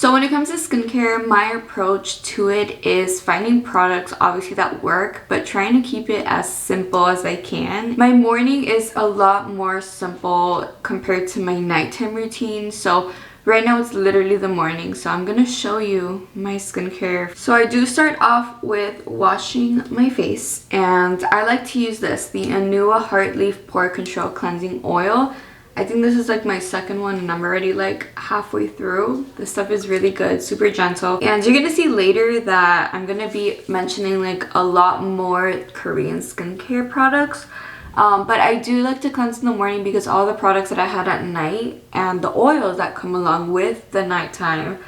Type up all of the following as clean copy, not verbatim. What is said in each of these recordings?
So when it comes to skincare, my approach to it is finding products obviously that work, but trying to keep it as simple as I can. My morning is a lot more simple compared to my nighttime routine. So right now it's literally the morning, so I'm gonna show you my skincare. So I do start off with washing my face, and I like to use this, the Anua Heartleaf Pore Control Cleansing Oil. I think this is like my second one and I'm already like halfway through. This stuff is really good, super gentle. And you're gonna see later that I'm gonna be mentioning like a lot more Korean skincare products. But I do like to cleanse in the morning because all the products that I had at night and the oils that come along with the nighttime,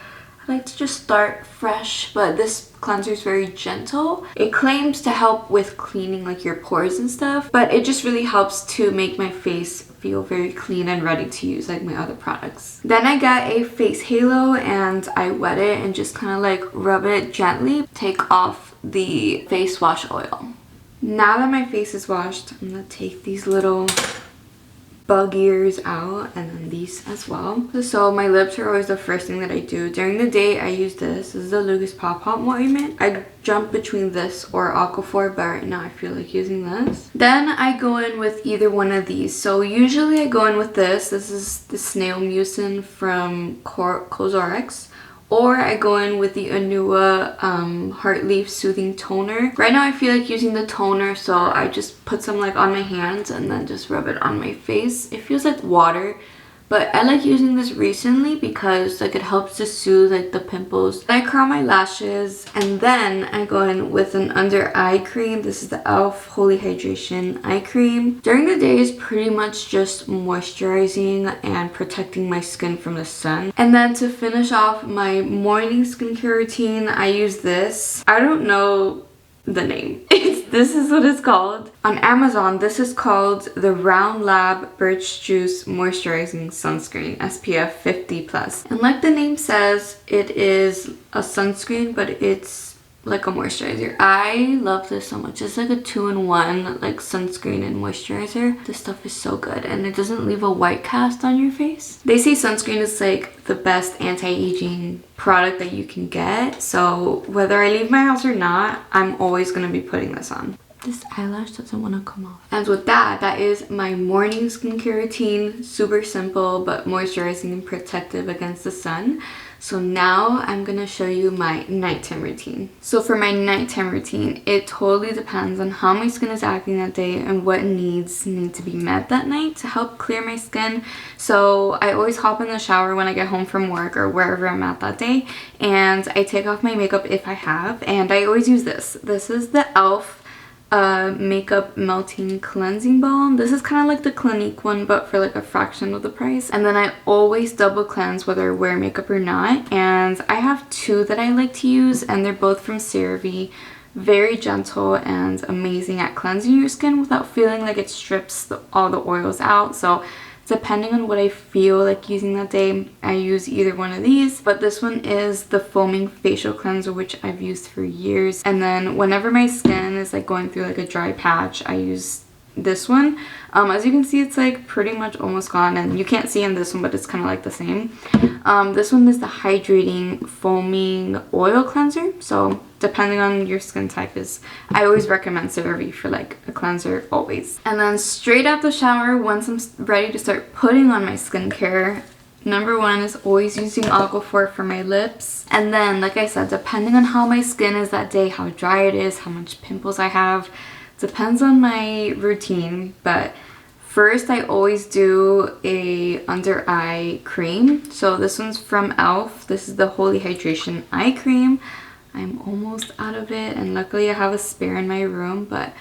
I like to just start fresh. But this cleanser is very gentle. It claims to help with cleaning like your pores and stuff, but it just really helps to make my face feel very clean and ready to use like my other products. Then I got a face halo and I wet it and just kind of like rub it gently. Take off the face wash oil. Now that my face is washed, I'm gonna take these little bug ears out and then these as well. So my lips are always the first thing that I do. During the day, I use this. This is the Lucas Pop Pop ointment. I jump between this or Aquaphor, but right now I feel like using this. Then I go in with either one of these. So usually I go in with this. This is the Snail Mucin from Cosrx. Or I go in with the Anua Heartleaf Soothing Toner. Right now I feel like using the toner, so I just put some like on my hands and then just rub it on my face. It feels like water, but I like using this recently because like it helps to soothe like the pimples. I curl my lashes and then I go in with an under eye cream. This is the e.l.f. Holy Hydration Eye Cream. During the day is pretty much just moisturizing and protecting my skin from the sun. And then to finish off my morning skincare routine, I use this. I don't know the name. This is what it's called. On Amazon, this is called the Round Lab Birch Juice Moisturizing Sunscreen SPF 50+. And like the name says, it is a sunscreen, but it's like a moisturizer. I love this so much. It's like a 2-in-1 like sunscreen and moisturizer. This stuff is so good and it doesn't leave a white cast on your face. They say sunscreen is like the best anti-aging product that you can get. So whether I leave my house or not, I'm always going to be putting this on. This eyelash doesn't want to come off. And with that, that is my morning skincare routine. Super simple but moisturizing and protective against the sun. So now I'm gonna show you my nighttime routine. So for my nighttime routine, it totally depends on how my skin is acting that day and what needs need to be met that night to help clear my skin. So I always hop in the shower when I get home from work or wherever I'm at that day, and I take off my makeup if I have, and I always use this. This is the e.l.f. Makeup Melting Cleansing Balm. This is kind of like the Clinique one, but for like a fraction of the price. And then I always double cleanse whether I wear makeup or not. And I have two that I like to use, and they're both from CeraVe. Very gentle and amazing at cleansing your skin without feeling like it strips all the oils out. So depending on what I feel like using that day, I use either one of these. But this one is the Foaming Facial Cleanser, which I've used for years. And then whenever my skin is like going through like a dry patch, I use this one. As you can see, it's like pretty much almost gone, and you can't see in this one, but it's kind of like the same. This one is the Hydrating Foaming Oil Cleanser. So depending on your skin type, I always recommend CeraVe for like a cleanser always. And then straight out the shower, once I'm ready to start putting on my skincare, number one is always using Aquaphor for my lips. And then, like I said, depending on how my skin is that day, how dry it is, how much pimples I have, depends on my routine. But first, I always do a under eye cream. So this one's from e.l.f. This is the Holy Hydration Eye Cream. I'm almost out of it, and luckily I have a spare in my room, but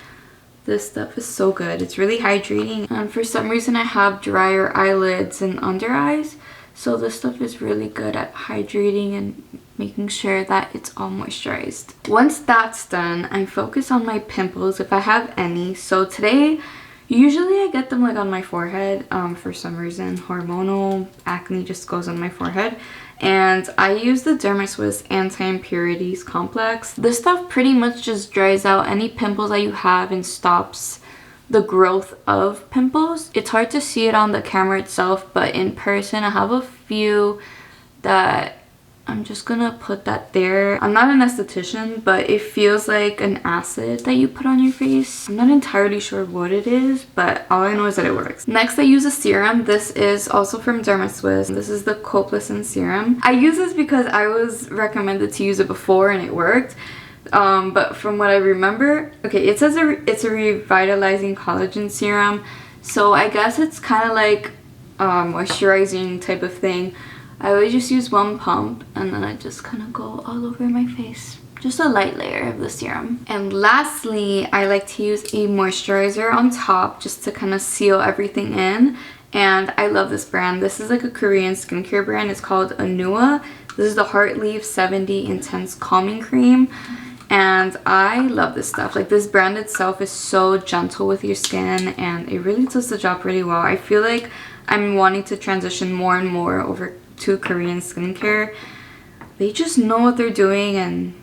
this stuff is so good. It's really hydrating, and for some reason I have drier eyelids and under eyes, so this stuff is really good at hydrating and making sure that it's all moisturized. Once that's done, I focus on my pimples if I have any. So today, usually I get them like on my forehead. For some reason, hormonal acne just goes on my forehead. And I use the DermaSwiss Anti-Impurities Complex. This stuff pretty much just dries out any pimples that you have and stops the growth of pimples. It's hard to see it on the camera itself, but in person I have a few that I'm just gonna put that there. I'm not an esthetician, but it feels like an acid that you put on your face. I'm not entirely sure what it is, but all I know is that it works. Next, I use a serum. This is also from DermaSwiss. This is the Coplacin serum. I use this because I was recommended to use it before and it worked. But from what I remember, okay, it says it's a revitalizing collagen serum. So I guess it's kind of like moisturizing type of thing. I always just use one pump and then I just kind of go all over my face. Just a light layer of the serum. And lastly, I like to use a moisturizer on top just to kind of seal everything in. And I love this brand. This is like a Korean skincare brand. It's called Anua. This is the Heart Leaf 70 Intense Calming Cream. And I love this stuff. Like, this brand itself is so gentle with your skin and it really does the job really well. I feel like I'm wanting to transition more and more over to Korean skincare. They just know what they're doing and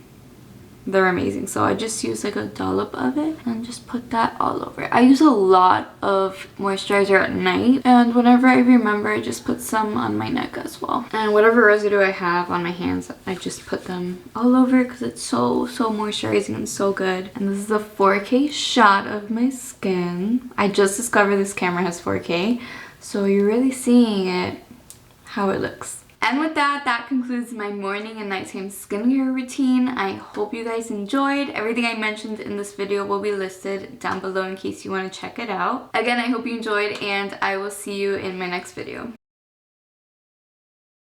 they're amazing. So I just use like a dollop of it and just put that all over. I use a lot of moisturizer at night, and whenever I remember, I just put some on my neck as well. And whatever residue I have on my hands, I just put them all over because it's so moisturizing and so good. And this is a 4K shot of my skin. I just discovered this camera has 4K, so you're really seeing it how it looks. And with that, that concludes my morning and nighttime skincare routine. I hope you guys enjoyed. Everything I mentioned in this video will be listed down below in case you want to check it out. Again, I hope you enjoyed and I will see you in my next video.